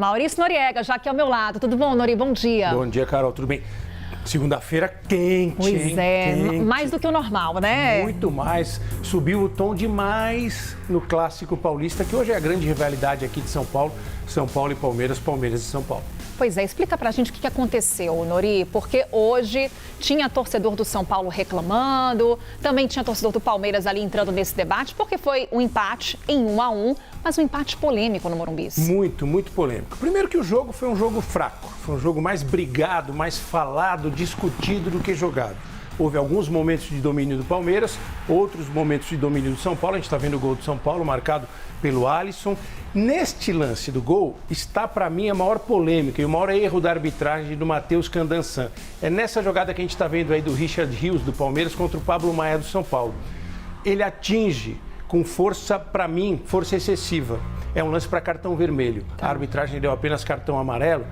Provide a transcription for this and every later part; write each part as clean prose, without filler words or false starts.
Maurício Noriega, já aqui ao meu lado. Tudo bom, Nori? Bom dia. Bom dia, Carol. Tudo bem? Segunda-feira quente, pois hein? É, quente. Mais do que o normal, né? Muito mais. Subiu o tom demais no Clássico Paulista, que hoje é a grande rivalidade aqui de São Paulo. São Paulo e Palmeiras, Palmeiras e São Paulo. Pois é, explica pra gente o que aconteceu, Nori, porque hoje tinha torcedor do São Paulo reclamando, também tinha torcedor do Palmeiras ali entrando nesse debate, porque foi um empate em 1-1, mas um empate polêmico no Morumbi. Muito, muito polêmico. Primeiro que o jogo foi um jogo fraco, foi um jogo mais brigado, mais falado, discutido do que jogado. Houve alguns momentos de domínio do Palmeiras, outros momentos de domínio do São Paulo. A gente está vendo o gol do São Paulo, marcado pelo Alisson. Neste lance do gol, está para mim a maior polêmica e o maior erro da arbitragem do Matheus Candansan. É nessa jogada que a gente está vendo aí do Richard Rios, do Palmeiras, contra o Pablo Maia, do São Paulo. Ele atinge com força, para mim, força excessiva. É um lance para cartão vermelho. A arbitragem deu apenas cartão amarelo.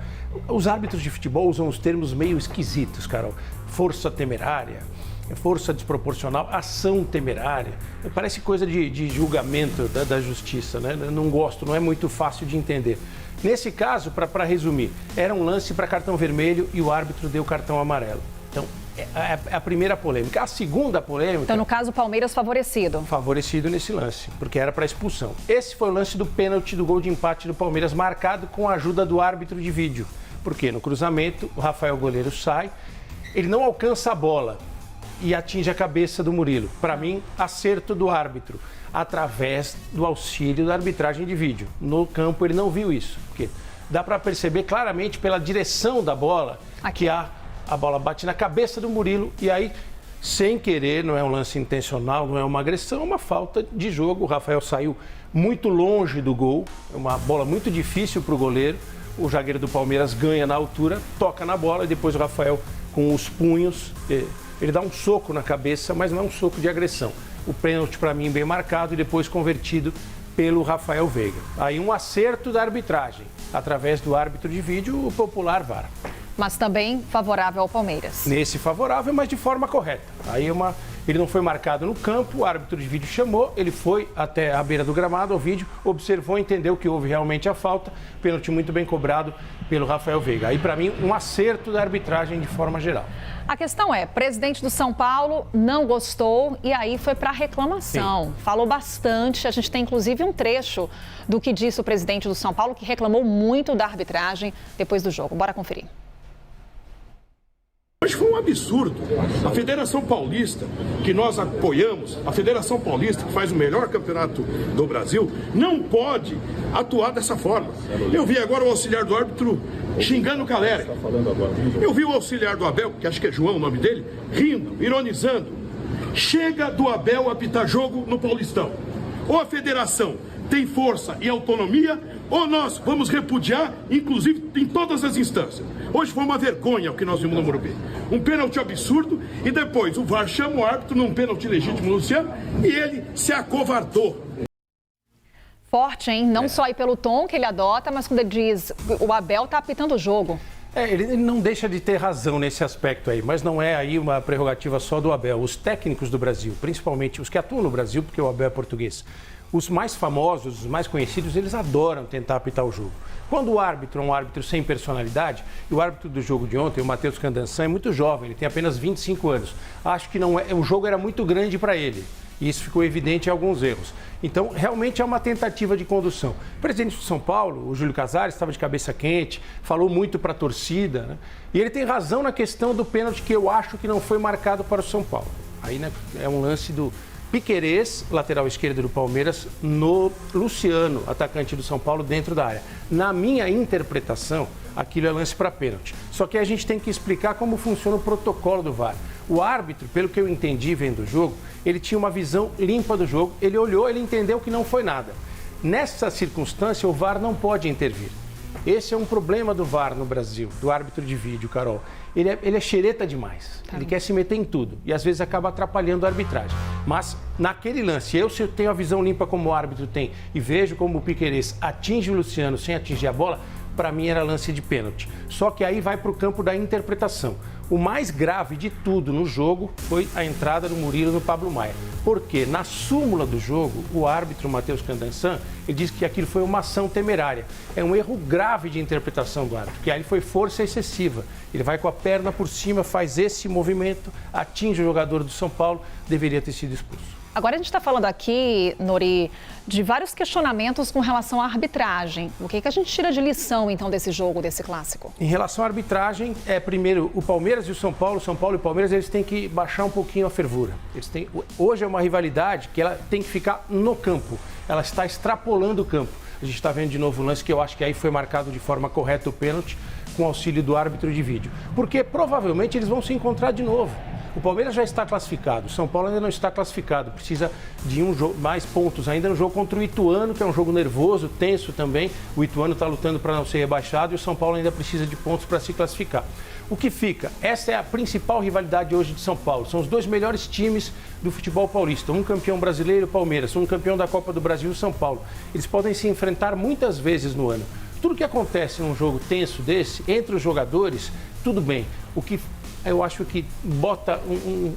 Os árbitros de futebol usam os termos meio esquisitos, Carol. Força temerária, força desproporcional, ação temerária. Parece coisa de julgamento da justiça, né? Eu não gosto, não é muito fácil de entender. Nesse caso, para resumir, era um lance para cartão vermelho e o árbitro deu cartão amarelo. Então, é a primeira polêmica. A segunda polêmica... Então, no caso, o Palmeiras favorecido. Favorecido nesse lance, porque era para expulsão. Esse foi o lance do pênalti do gol de empate do Palmeiras, marcado com a ajuda do árbitro de vídeo. Porque no cruzamento, o Rafael goleiro sai, ele não alcança a bola e atinge a cabeça do Murilo. Para mim, acerto do árbitro, através do auxílio da arbitragem de vídeo. No campo, ele não viu isso, porque dá para perceber claramente pela direção da bola que a bola bate na cabeça do Murilo e aí, sem querer, não é um lance intencional, não é uma agressão, é uma falta de jogo. O Rafael saiu muito longe do gol, é uma bola muito difícil para o goleiro. O zagueiro do Palmeiras ganha na altura, toca na bola e depois o Rafael, com os punhos, ele dá um soco na cabeça, mas não é um soco de agressão. O pênalti, para mim, bem marcado e depois convertido pelo Rafael Veiga. Aí um acerto da arbitragem, através do árbitro de vídeo, o popular VAR. Mas também favorável ao Palmeiras. Nesse favorável, mas de forma correta. Aí ele não foi marcado no campo, o árbitro de vídeo chamou, ele foi até a beira do gramado, ao vídeo, observou, entendeu que houve realmente a falta, pênalti muito bem cobrado pelo Rafael Veiga. Aí, para mim, um acerto da arbitragem de forma geral. A questão é, presidente do São Paulo não gostou e aí foi para reclamação. Sim. Falou bastante, a gente tem inclusive um trecho do que disse o presidente do São Paulo, que reclamou muito da arbitragem depois do jogo. Bora conferir. Mas foi um absurdo. A Federação Paulista, que nós apoiamos, a Federação Paulista, que faz o melhor campeonato do Brasil, não pode atuar dessa forma. Eu vi agora o auxiliar do árbitro xingando o Caleri. Eu vi o auxiliar do Abel, que acho que é João o nome dele, rindo, ironizando. Chega do Abel apitar jogo no Paulistão. Ou a federação tem força e autonomia, ou nós vamos repudiar, inclusive em todas as instâncias. Hoje foi uma vergonha o que nós vimos no Morumbi. Um pênalti absurdo e depois o VAR chama o árbitro num pênalti legítimo, Luciano, e ele se acovardou. Forte, hein? Não só aí pelo tom que ele adota, mas quando ele diz o Abel tá apitando o jogo. Ele não deixa de ter razão nesse aspecto aí, mas não é aí uma prerrogativa só do Abel. Os técnicos do Brasil, principalmente os que atuam no Brasil, porque o Abel é português, os mais famosos, os mais conhecidos, eles adoram tentar apitar o jogo. Quando o árbitro é um árbitro sem personalidade, e o árbitro do jogo de ontem, o Matheus Candansan, é muito jovem, ele tem apenas 25 anos. Acho que o jogo era muito grande para ele. E isso ficou evidente em alguns erros. Então, realmente é uma tentativa de condução. O presidente de São Paulo, o Júlio Casares, estava de cabeça quente, falou muito para a torcida, né? E ele tem razão na questão do pênalti que eu acho que não foi marcado para o São Paulo. Aí, né, é um lance do Piquerez, lateral esquerdo do Palmeiras, no Luciano, atacante do São Paulo, dentro da área. Na minha interpretação, aquilo é lance para pênalti. Só que a gente tem que explicar como funciona o protocolo do VAR. O árbitro, pelo que eu entendi vendo o jogo, ele tinha uma visão limpa do jogo, ele olhou, ele entendeu que não foi nada. Nessa circunstância, o VAR não pode intervir. Esse é um problema do VAR no Brasil, do árbitro de vídeo, Carol. Ele é xereta demais, ele quer se meter em tudo e às vezes acaba atrapalhando a arbitragem. Mas naquele lance, se eu tenho a visão limpa como o árbitro tem e vejo como o Piquerez atinge o Luciano sem atingir a bola, para mim era lance de pênalti. Só que aí vai para o campo da interpretação. O mais grave de tudo no jogo foi a entrada do Murilo no Pablo Maia. Porque na súmula do jogo, o árbitro Matheus Candansan, ele disse que aquilo foi uma ação temerária. É um erro grave de interpretação do árbitro, que aí foi força excessiva. Ele vai com a perna por cima, faz esse movimento, atinge o jogador do São Paulo, deveria ter sido expulso. Agora a gente está falando aqui, Nori, de vários questionamentos com relação à arbitragem. O que a gente tira de lição, então, desse jogo, desse clássico? Em relação à arbitragem, primeiro, o Palmeiras e o São Paulo e o Palmeiras, eles têm que baixar um pouquinho a fervura. Hoje é uma rivalidade que ela tem que ficar no campo. Ela está extrapolando o campo. A gente está vendo de novo o lance que eu acho que aí foi marcado de forma correta o pênalti, com auxílio do árbitro de vídeo. Porque provavelmente eles vão se encontrar de novo. O Palmeiras já está classificado, o São Paulo ainda não está classificado, precisa de mais pontos ainda no jogo contra o Ituano, que é um jogo nervoso, tenso também. O Ituano está lutando para não ser rebaixado e o São Paulo ainda precisa de pontos para se classificar. O que fica? Essa é a principal rivalidade hoje de São Paulo. São os dois melhores times do futebol paulista. Um campeão brasileiro, o Palmeiras, um campeão da Copa do Brasil, o São Paulo. Eles podem se enfrentar muitas vezes no ano. Tudo que acontece num jogo tenso desse, entre os jogadores, tudo bem. O que eu acho que bota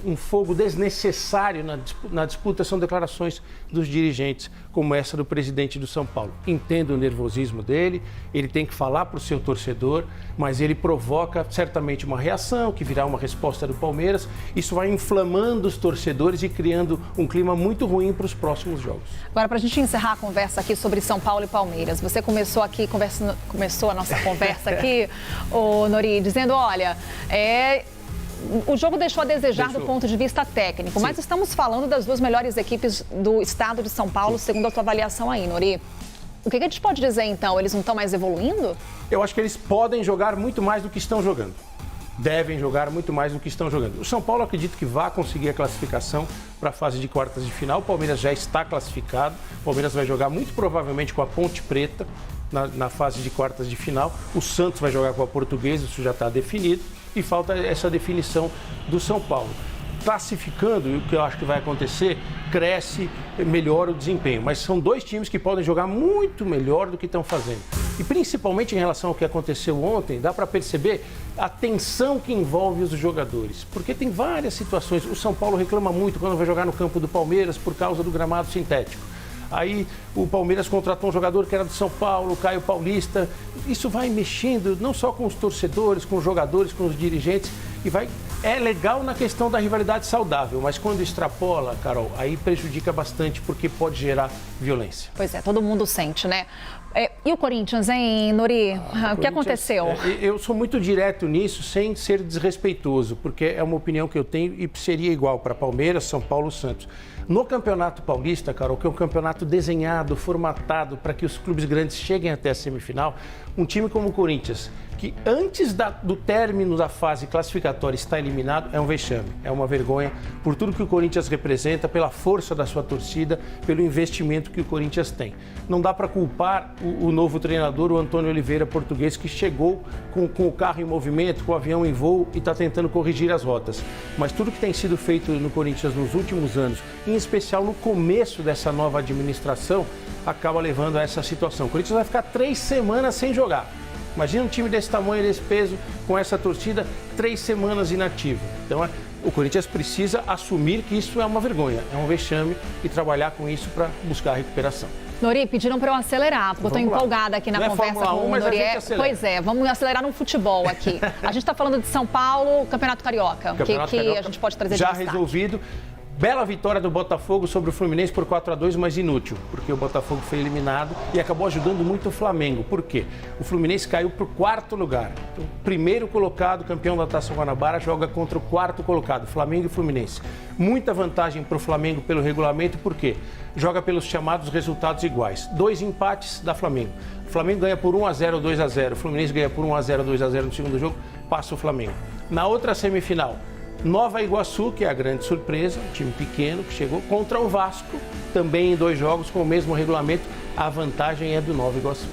um fogo desnecessário na disputa são declarações dos dirigentes, como essa do presidente do São Paulo. Entendo o nervosismo dele, ele tem que falar para o seu torcedor, mas ele provoca certamente uma reação, que virá uma resposta do Palmeiras. Isso vai inflamando os torcedores e criando um clima muito ruim para os próximos jogos. Agora, para a gente encerrar a conversa aqui sobre São Paulo e Palmeiras, você começou a nossa conversa aqui, Nori, dizendo, olha, o jogo deixou a desejar do ponto de vista técnico, mas estamos falando das duas melhores equipes do estado de São Paulo, segundo a tua avaliação aí, Nori. O que a gente pode dizer, então? Eles não estão mais evoluindo? Eu acho que eles podem jogar muito mais do que estão jogando. Devem jogar muito mais do que estão jogando. O São Paulo, acredito que vai conseguir a classificação para a fase de quartas de final. O Palmeiras já está classificado. O Palmeiras vai jogar muito provavelmente com a Ponte Preta na fase de quartas de final. O Santos vai jogar com a Portuguesa, isso já está definido. E falta essa definição do São Paulo. Classificando, o que eu acho que vai acontecer, cresce, melhora o desempenho. Mas são dois times que podem jogar muito melhor do que estão fazendo. E principalmente em relação ao que aconteceu ontem, dá para perceber a tensão que envolve os jogadores. Porque tem várias situações. O São Paulo reclama muito quando vai jogar no campo do Palmeiras por causa do gramado sintético. Aí o Palmeiras contratou um jogador que era do São Paulo, Caio Paulista. Isso vai mexendo não só com os torcedores, com os jogadores, com os dirigentes. É legal na questão da rivalidade saudável, mas quando extrapola, Carol, aí prejudica bastante porque pode gerar violência. Pois é, todo mundo sente, né? E o Corinthians, hein, Nori? O que aconteceu? Eu sou muito direto nisso, sem ser desrespeitoso, porque é uma opinião que eu tenho e seria igual para Palmeiras, São Paulo, Santos. No Campeonato Paulista, Carol, que é um campeonato desenhado, formatado para que os clubes grandes cheguem até a semifinal, um time como o Corinthians, que antes do término da fase classificatória está eliminado, é um vexame, é uma vergonha por tudo que o Corinthians representa, pela força da sua torcida, pelo investimento que o Corinthians tem. Não dá para culpar o novo treinador, o Antônio Oliveira, português, que chegou com o carro em movimento, com o avião em voo e está tentando corrigir as rotas. Mas tudo que tem sido feito no Corinthians nos últimos anos, em especial no começo dessa nova administração, acaba levando a essa situação. O Corinthians vai ficar 3 semanas sem jogar. Imagina um time desse tamanho, desse peso, com essa torcida, 3 semanas inativo. Então, o Corinthians precisa assumir que isso é uma vergonha, é um vexame e trabalhar com isso para buscar a recuperação. Nori, pediram para eu acelerar, porque eu estou empolgada aqui na conversa com o Nori. Pois é, vamos acelerar no futebol aqui. A gente está falando de São Paulo, Campeonato Carioca. O que a gente pode trazer de destaque? Já resolvido. Bela vitória do Botafogo sobre o Fluminense por 4-2, mas inútil, porque o Botafogo foi eliminado e acabou ajudando muito o Flamengo. Por quê? O Fluminense caiu para o 4º lugar. Então, o primeiro colocado, campeão da Taça Guanabara, joga contra o 4º colocado, Flamengo e Fluminense. Muita vantagem para o Flamengo pelo regulamento, por quê? Joga pelos chamados resultados iguais. 2 empates da Flamengo. O Flamengo ganha por 1-0 ou 2-0. O Fluminense ganha por 1-0 ou 2-0 no segundo jogo, passa o Flamengo. Na outra semifinal, Nova Iguaçu, que é a grande surpresa, um time pequeno que chegou, contra o Vasco, também em 2 jogos com o mesmo regulamento. A vantagem é do Nova Iguaçu.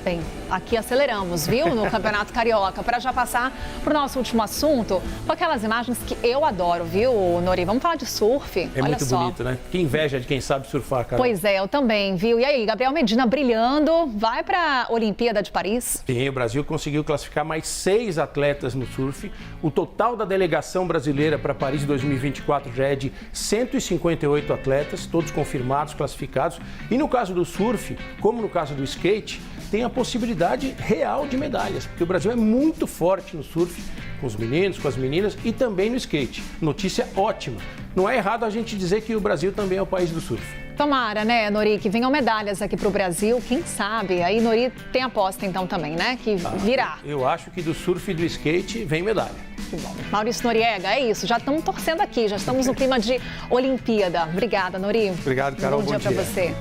Bem, aqui aceleramos, viu, no Campeonato Carioca. Para já passar para o nosso último assunto, com aquelas imagens que eu adoro, viu, Nori? Vamos falar de surf. É Olha muito só. bonito, né? Que inveja de quem sabe surfar, cara. Pois é, eu também, viu? E aí, Gabriel Medina brilhando, vai para a Olimpíada de Paris? Sim, o Brasil conseguiu classificar mais 6 atletas no surf. O total da delegação brasileira para Paris 2024 já é de 158 atletas, todos confirmados, classificados. E no caso do surf, como no caso do skate, tem a possibilidade real de medalhas, porque o Brasil é muito forte no surf, com os meninos, com as meninas e também no skate. Notícia ótima. Não é errado a gente dizer que o Brasil também é o país do surf. Tomara, né, Nori, que venham medalhas aqui para o Brasil, quem sabe? Aí, Nori, tem aposta então também, né, que virá. Eu acho que do surf e do skate vem medalha. Que bom. Maurício Noriega, é isso, já estamos torcendo aqui, já estamos no clima de Olimpíada. Obrigada, Nori. Obrigado, Carol. Bom dia para você.